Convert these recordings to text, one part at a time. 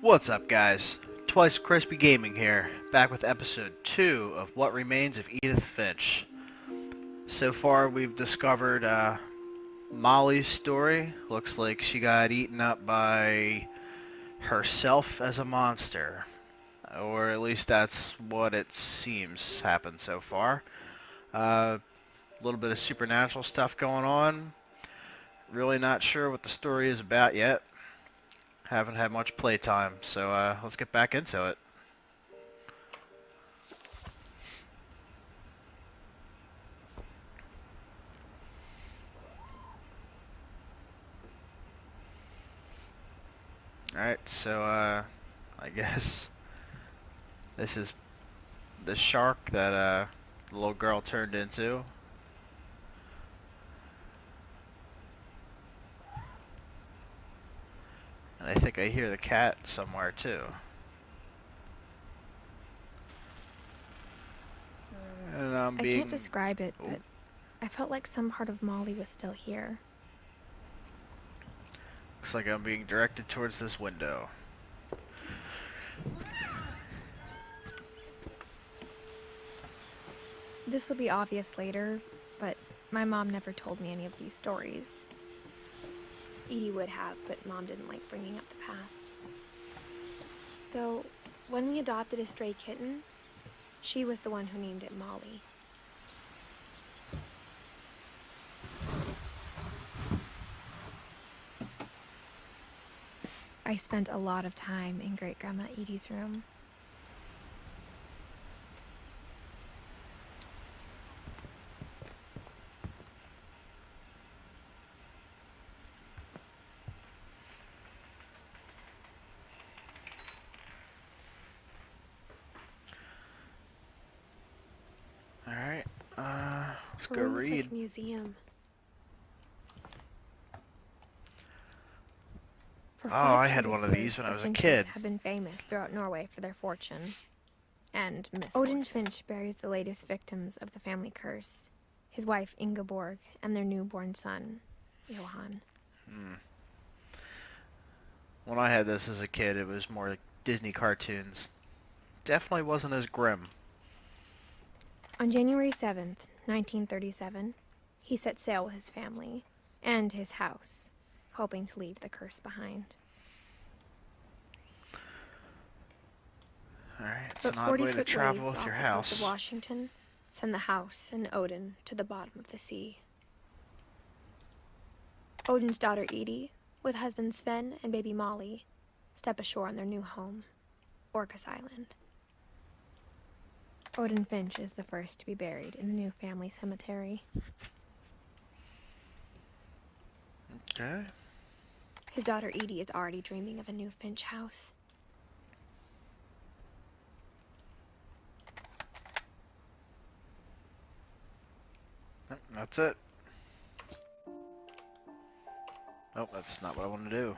What's up, guys? Twice Crispy Gaming here, back with episode 2 of What Remains of Edith Finch. So far we've discovered Molly's story. Looks like she got eaten up by herself as a monster. Or at least that's what it seems happened so far. A little bit of supernatural stuff going on. Really not sure what the story is about yet. Haven't had much playtime, so let's get back into it. Alright, so I guess this is the shark that the little girl turned into. And I think I hear the cat somewhere too. And I can't describe it, but I felt like some part of Molly was still here. Looks like I'm being directed towards this window. This will be obvious later, but my mom never told me any of these stories. Edie would have, but Mom didn't like bringing up the past. Though, when we adopted a stray kitten, she was the one who named it Molly. I spent a lot of time in Great-Grandma Edie's room. Alright, let's Her go room was like read. a museum. For Oh, I had 500 one of years, these when I the was a Finches kid. have been famous throughout Norway for their fortune and misfortune. Odin Finch buries the latest victims of the family curse, his wife Ingeborg and their newborn son, Johan. When I had this as a kid, it was more like Disney cartoons. Definitely wasn't as grim. On January 7th, 1937, he set sail with his family and his house, hoping to leave the curse behind. Alright, it's But an odd way to 40-foot travel waves with off your the coast house. of Washington send the house and Odin to the bottom of the sea. Odin's daughter Edie, with husband Sven and baby Molly, step ashore on their new home, Orcas Island. Odin Finch is the first to be buried in the new family cemetery. Okay. His daughter Edie is already dreaming of a new Finch house. That's it. Nope, that's not what I want to do.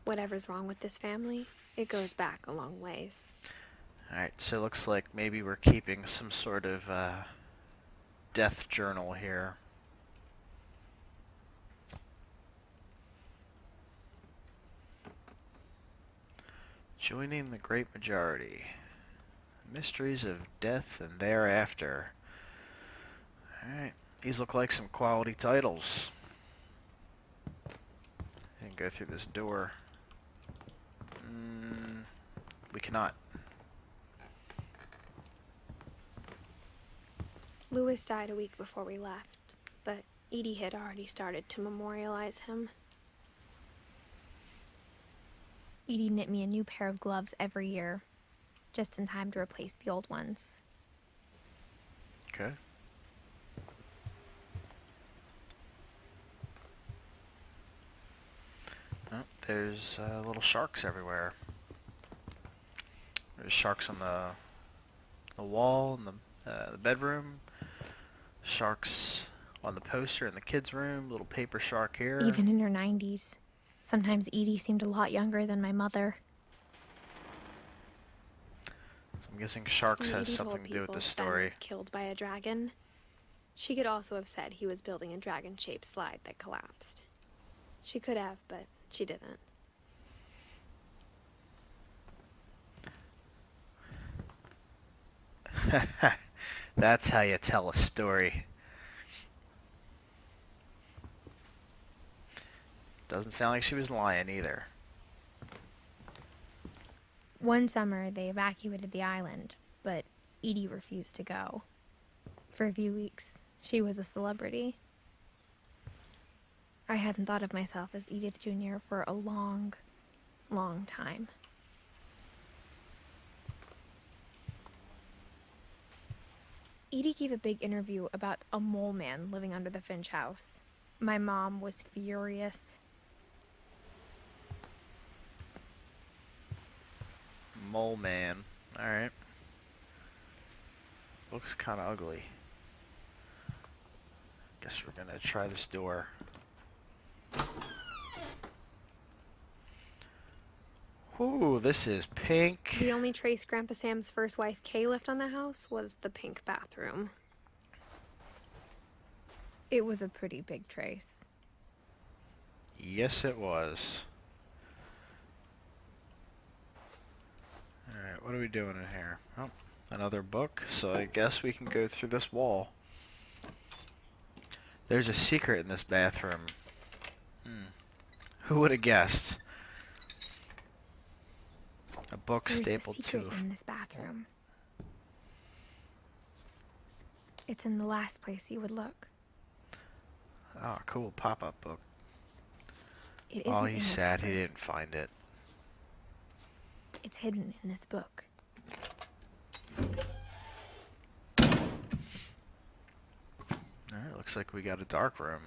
Whatever's wrong with this family, it goes back a long ways. Alright, so it looks like maybe we're keeping some sort of death journal here. Joining the great majority. Mysteries of death and thereafter. Alright, these look like some quality titles. And go through this door. We cannot. Lewis died a week before we left, but Edie had already started to memorialize him. Edie knit me a new pair of gloves every year, just in time to replace the old ones. Okay. Oh, there's little sharks everywhere. There's sharks on the wall in the bedroom. Sharks on the poster in the kids' room. Little paper shark here. Even in her 90s. Sometimes Edie seemed a lot younger than my mother. So I'm guessing sharks When has Edie something told to do with people this Sven story. was killed by a dragon, She could also have said he was building a dragon-shaped slide that collapsed. She could have, but she didn't. That's how you tell a story. Doesn't sound like she was lying either. One summer, they evacuated the island, but Edie refused to go. For a few weeks, she was a celebrity. I hadn't thought of myself as Edith Jr. for a long, long time. Edie gave a big interview about a mole man living under the Finch house. My mom was furious. Mole man. Alright. Looks kind of ugly. Guess we're gonna try this door. Ooh, this is pink. The only trace Grandpa Sam's first wife, Kay, left on the house was the pink bathroom. It was a pretty big trace. Yes, it was. Alright, what are we doing in here? Oh, another book, so I guess we can go through this wall. There's a secret in this bathroom. Who would have guessed? A book stapled to... There's a secret in this bathroom. It's in the last place you would look. Oh, cool pop-up book. It isn't Oh, in he's the sad he cupboard. didn't find it. It's hidden in this book. Alright, looks like we got a dark room.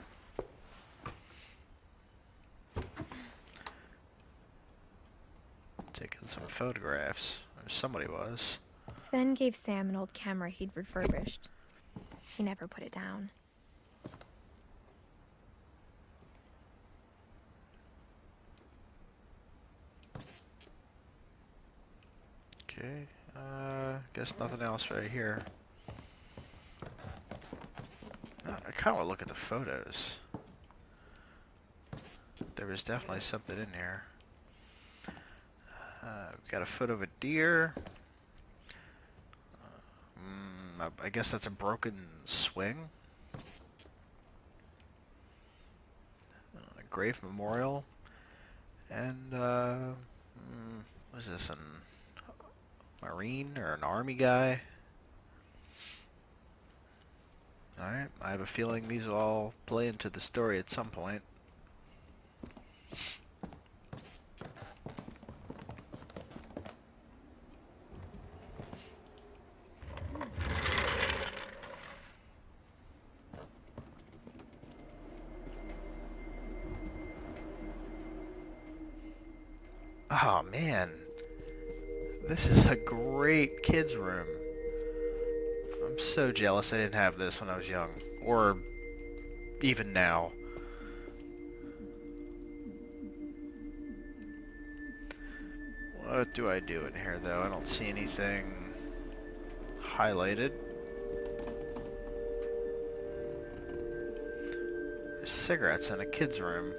Taking some photographs. Or somebody was. Sven gave Sam an old camera he'd refurbished. He never put it down. Okay, guess nothing else right here. I kind of want to look at the photos. There was definitely something in here. We've got a photo of a deer. I guess that's a broken swing. A grave memorial. And, what is this, a Marine or an Army guy? Alright, I have a feeling these will all play into the story at some point. Oh man, this is a great kids room. I'm so jealous I didn't have this when I was young, or even now. What do I do in here though? I don't see anything highlighted. There's cigarettes in a kid's room.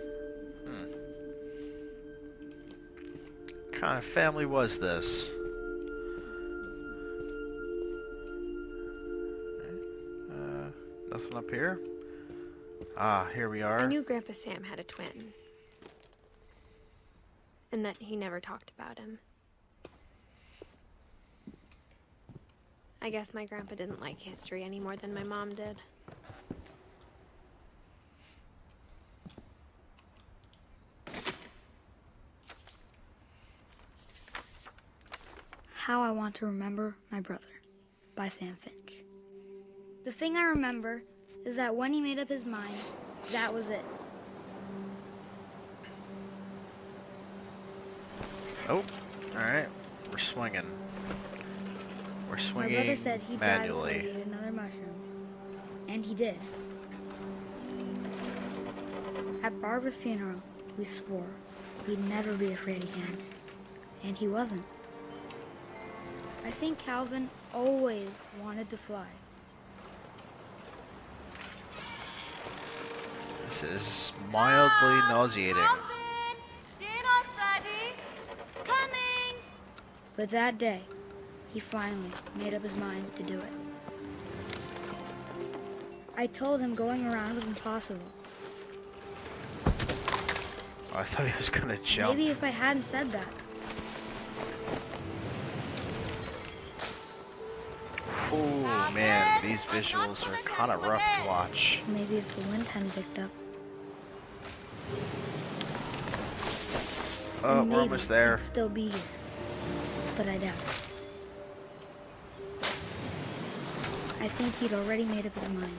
What kind of family was this? Nothing up here? Ah, here we are. I knew Grandpa Sam had a twin. And that he never talked about him. I guess my grandpa didn't like history any more than my mom did. How I Want to Remember My Brother by Sam Finch. The thing I remember is that when he made up his mind, that was it. Oh, alright. We're swinging. We're swinging My brother said he'd die before manually. he ate another mushroom. And he did. At Barbara's funeral, we swore we'd never be afraid again. And he wasn't. I think Calvin always wanted to fly. This is mildly nauseating. Dinner's ready. Coming. But that day, he finally made up his mind to do it. I told him going around was impossible. Oh, I thought he was gonna jump. Maybe if I hadn't said that. Oh man, these visuals are kind of rough to watch. Maybe if the wind hadn't picked up. Oh, Maybe we're almost there. he'd still be here. But I doubt it. I think he'd already made up his mind.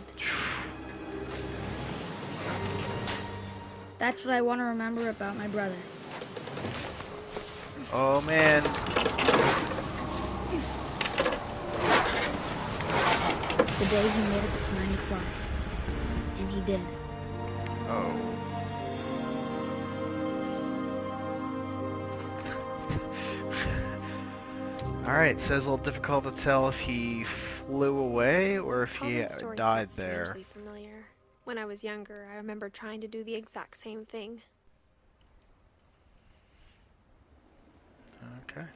That's what I want to remember about my brother. Oh man. The day he made up his mind to fly. And he did. Oh. Alright, so it's a little difficult to tell if he flew away or if he Calvin's story died feels there. strangely familiar. When I was younger, I remember trying to do the exact same thing. Okay.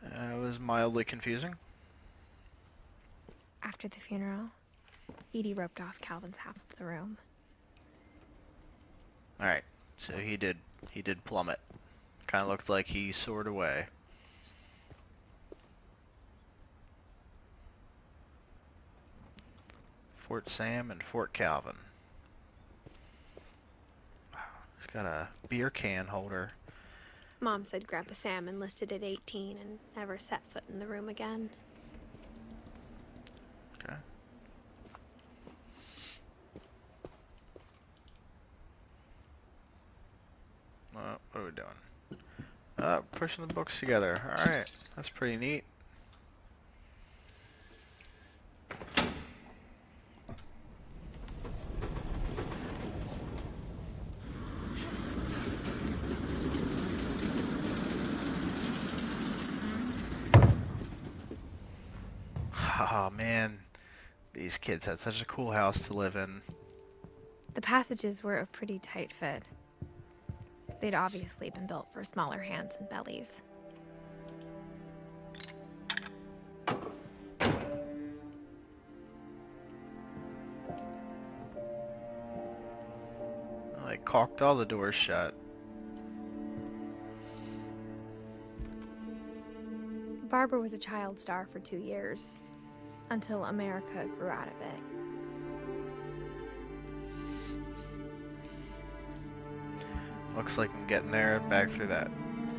It was mildly confusing. After the funeral, Edie roped off Calvin's half of the room. Alright, so he did plummet. Kinda looked like he soared away. Fort Sam and Fort Calvin. Wow, he's got a beer can holder. Mom said Grandpa Sam enlisted at 18 and never set foot in the room again. Okay. What are we doing? Pushing the books together. Alright, that's pretty neat. Oh man, these kids had such a cool house to live in. The passages were a pretty tight fit. They'd obviously been built for smaller hands and bellies. They caulked all the doors shut. Barbara was a child star for 2 years, until America grew out of it. Looks like I'm getting there back through that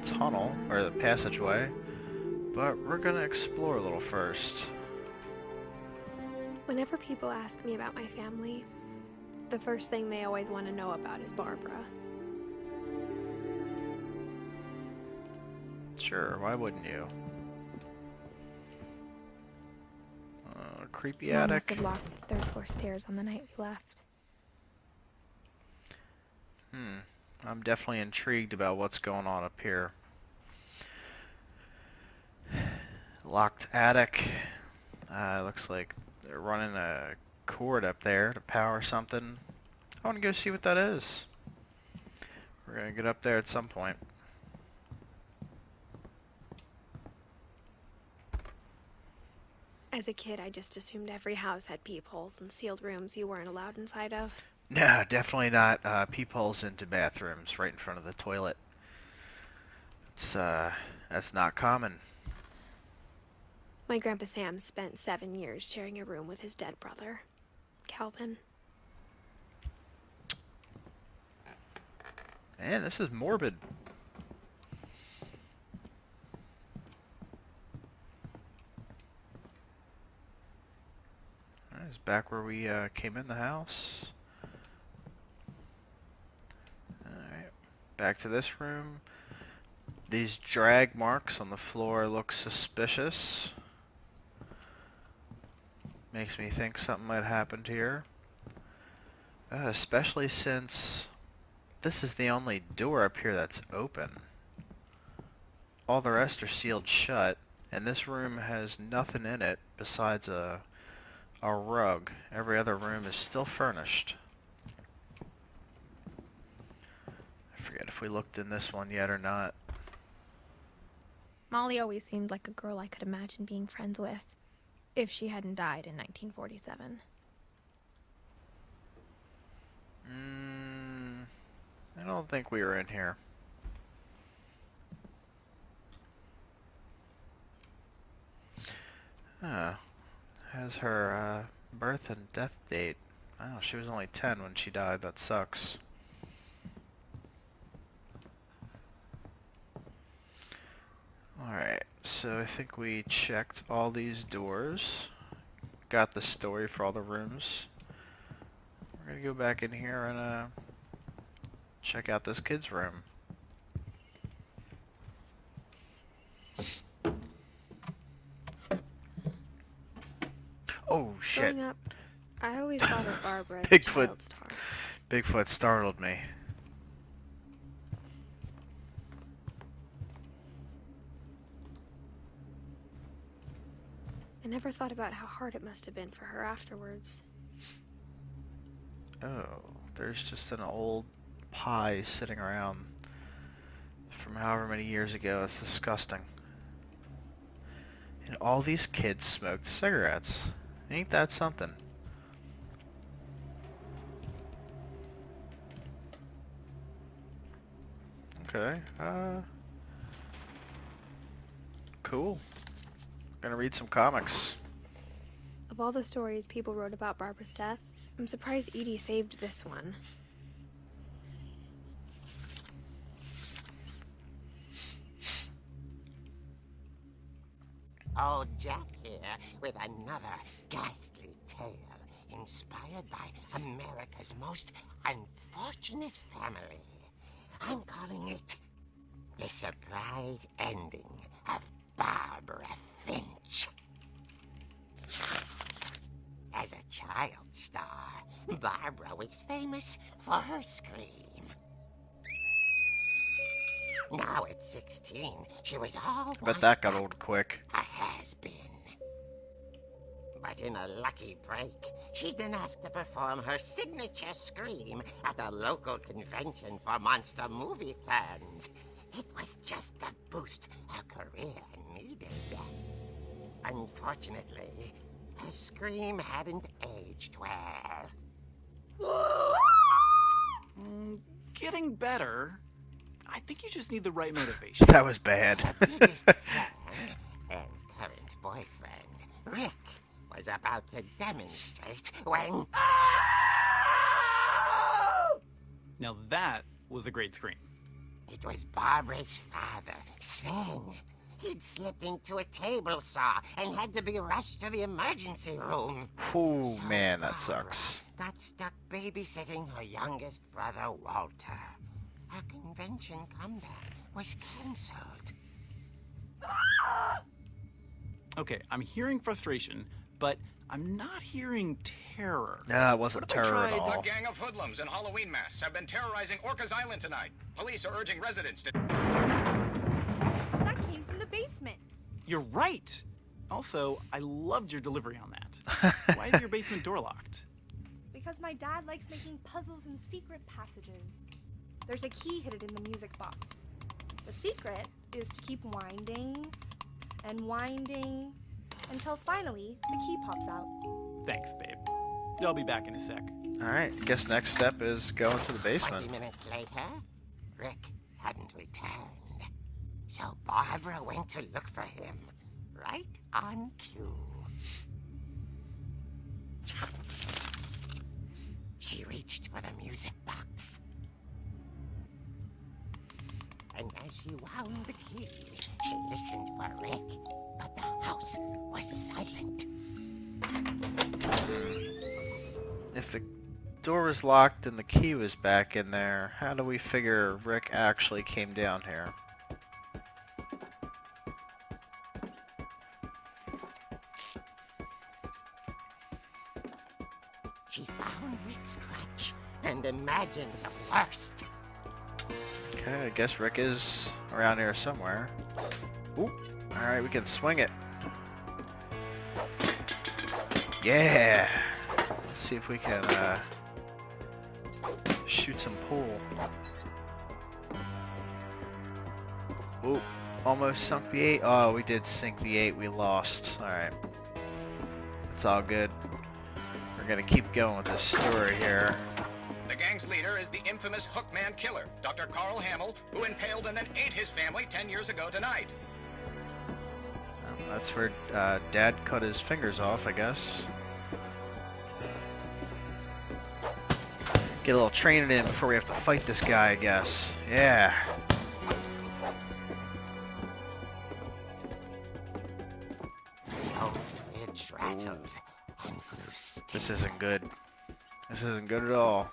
tunnel, or the passageway, but we're gonna explore a little first. Whenever people ask me about my family, the first thing they always want to know about is Barbara. Sure, why wouldn't you? Creepy Mom must attic. have locked the third floor stairs on the night we left. I'm definitely intrigued about what's going on up here. Locked attic. Looks like they're running a cord up there to power something. I want to go see what that is. We're gonna get up there at some point. As a kid, I just assumed every house had peepholes and sealed rooms you weren't allowed inside of. No, definitely not peepholes into bathrooms right in front of the toilet. It's that's not common. My Grandpa Sam spent 7 years sharing a room with his dead brother, Calvin. Man, this is morbid. It's back where we came in the house. Alright, back to this room. These drag marks on the floor look suspicious. Makes me think something might have happened here. Especially since this is the only door up here that's open. All the rest are sealed shut. And this room has nothing in it besides a rug. Every other room is still furnished. I forget if we looked in this one yet or not. Molly always seemed like a girl I could imagine being friends with, if she hadn't died in 1947. I don't think we were in here. Has her birth and death date. Oh, she was only 10 when she died. That sucks. Alright, so I think we checked all these doors. Got the story for all the rooms. We're gonna go back in here and check out this kid's room. Oh shit. Growing up, I always thought of Barbara as Bigfoot. a child star. Bigfoot startled me. I never thought about how hard it must have been for her afterwards. Oh, there's just an old pie sitting around from however many years ago. It's disgusting. And all these kids smoked cigarettes. Ain't that something? Okay, cool. Gonna read some comics. Of all the stories people wrote about Barbara's death, I'm surprised Edie saved this one. Old Jack here with another ghastly tale inspired by America's most unfortunate family. I'm calling it The Surprise Ending of Barbara Finch. As a child star, Barbara was famous for her scream. Now at 16, she was all I bet that got old quick. a has-been. But in a lucky break, she'd been asked to perform her signature scream at a local convention for monster movie fans. It was just the boost her career needed. Unfortunately, her scream hadn't aged well. Getting better. I think you just need the right motivation. That was bad. Her biggest fan and current boyfriend, Rick, was about to demonstrate when... Now that was a great scream. It was Barbara's father, Sven. He'd slipped into a table saw and had to be rushed to the emergency room. Oh So man, that Barbara sucks. got stuck babysitting her youngest brother, Walter. Her convention comeback was cancelled. Okay, I'm hearing frustration, but I'm not hearing terror. No, it wasn't What if I terror at tried- all. A gang of hoodlums in Halloween masks have been terrorizing Orcas Island tonight. Police are urging residents to... That came from the basement. You're right! Also, I loved your delivery on that. Why is your basement door locked? Because my dad likes making puzzles and secret passages. There's a key hidden in the music box. The secret is to keep winding and winding until finally the key pops out. Thanks, babe. I'll be back in a sec. Alright, guess next step is going to the 20 basement. minutes later, Rick hadn't returned. So Barbara went to look for him, right on cue. She reached for the music box. And as she wound the key, she listened for Rick, but the house was silent. If the door was locked and the key was back in there, how do we figure Rick actually came down here? She found Rick's crutch and imagined the worst. Okay, I guess Rick is around here somewhere. Oop, Alright, we can swing it. Yeah! Let's see if we can shoot some pool. Ooh, almost sunk the 8. Oh, we did sink the 8. We lost. Alright. It's all good. We're gonna keep going with this story here. The gang's leader is the infamous Hookman killer, Dr. Carl Hamill, who impaled and then ate his family 10 years ago tonight. That's where Dad cut his fingers off, I guess. Get a little training in before we have to fight this guy, I guess. Yeah. The old fridge rattled and grew still. This isn't good. This isn't good at all.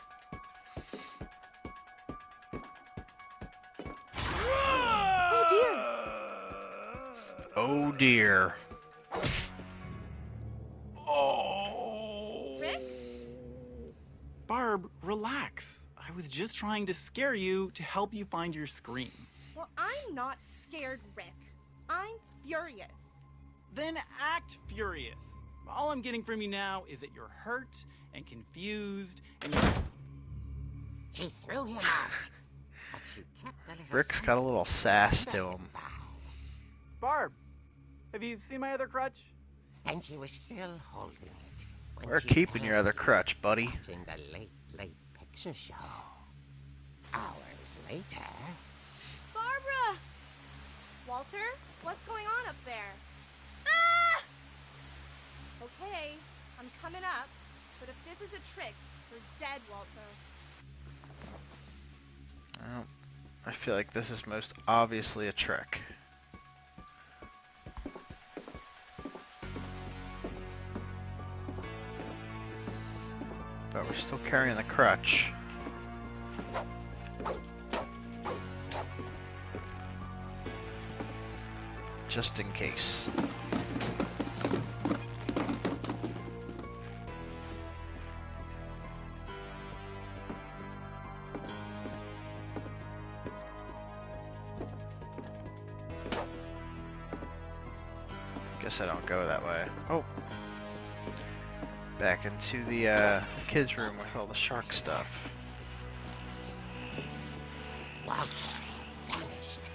Oh dear. Oh. Rick? Barb, relax. I was just trying to scare you to help you find your scream. Well, I'm not scared, Rick. I'm furious. Then act furious. All I'm getting from you now is that you're hurt and confused and you're... She threw him out, but she kept the little Rick's got a little sass to him. by. Barb, have you seen my other crutch? And she was still holding it when We're she keeping your other passed crutch, buddy. watching the late picture show. Hours later, Barbara! Walter, what's going on up there? Ah! Okay, I'm coming up, but if this is a trick, you're dead, Walter. Well, I feel like this is most obviously a trick. But we're still carrying the crutch. Just in case. Guess I don't go that way. Oh! Back into the kids' room with all the shark stuff. Walter had vanished,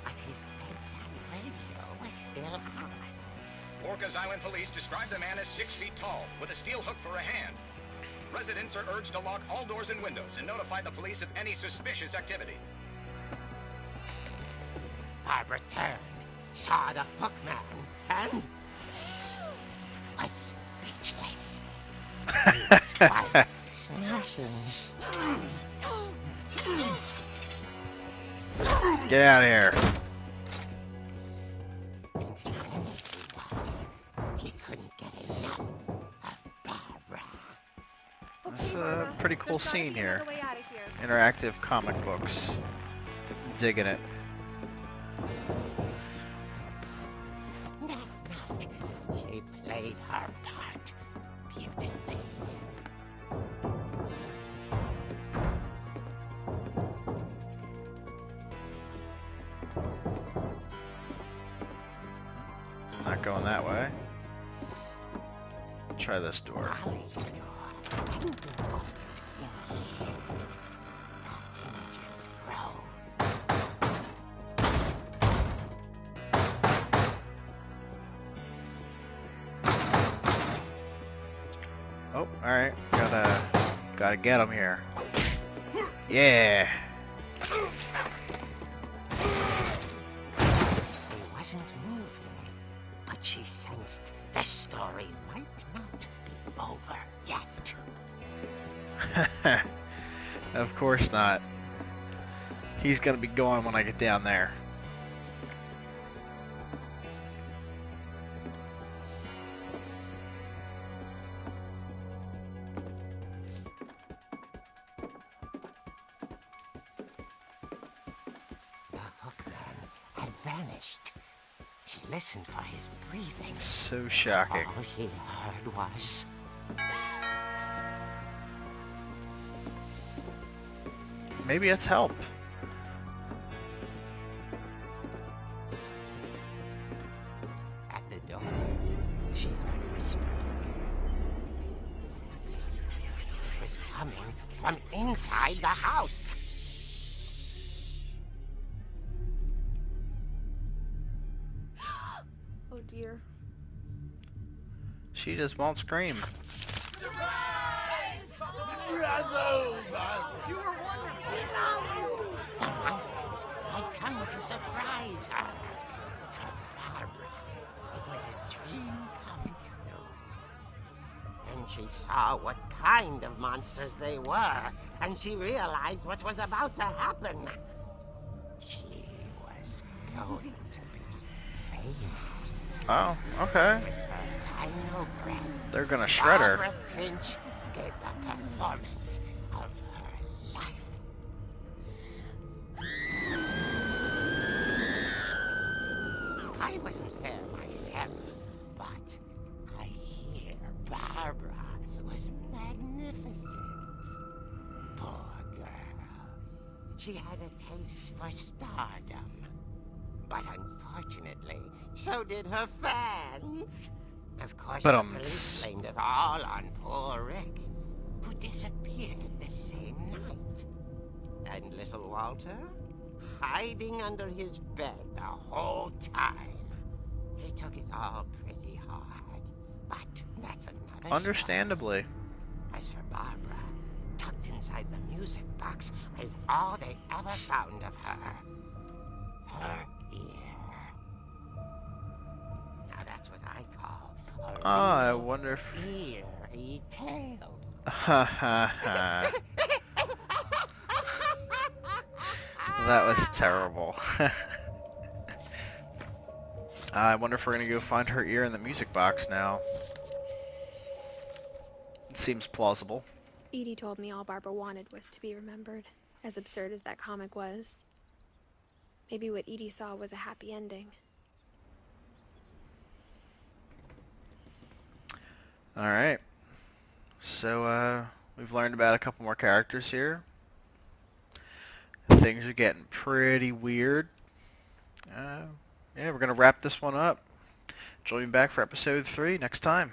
but his bedside radio was still on. Orcas Island police describe the man as 6 feet tall, with a steel hook for a hand. Residents are urged to lock all doors and windows and notify the police of any suspicious activity. Barbara turned, saw the hook man, and was speechless. He was quite smashing. Get out of here! And he was. He couldn't get enough of Barbara. That's Okay, a Barbara, pretty cool there's gotta scene be here. another way out of here. Interactive comic books. Digging it. That night, she played her part beautifully. Not going that way. Try this door. Molly's door hadn't been opened in years. The hinges groaned. Oh, alright. Gotta get him here. Yeah! He wasn't moving, but she sensed the story might not be over yet. Of course not. He's gonna be going when I get down there. The hookman had vanished. She listened for his breathing. So shocking. All she heard was... Maybe it's help. was coming from inside the house. Oh dear. She just won't scream. The monsters had come to surprise her. For Barbara, it was a dream come true. Then she saw what kind of monsters they were, and she realized what was about to happen. She was going to be famous. Oh, okay. With her final breath, They're gonna shred her. Barbara Finch gave the performance of her life. I wasn't there myself, but I hear Barbara was magnificent. Poor girl. She had a taste for stardom. But unfortunately, so did her fans. Of course, the police blamed it all on poor Rick, who disappeared the same night. And little Walter, hiding under his bed the whole time. He took it all pretty hard, but that's another Understandably. story. As for Barbara, tucked inside the music box is all they ever found of her. Her ear. Now that's what I call a I wonder if... eerie tale. Ha ha ha. That was terrible. I wonder if we're gonna go find her ear in the music box now. It seems plausible. Edie told me all Barbara wanted was to be remembered, as absurd as that comic was. Maybe what Edie saw was a happy ending. Alright. So, we've learned about a couple more characters here. Things are getting pretty weird. Yeah, we're gonna wrap this one up. Join me back for episode 3 next time.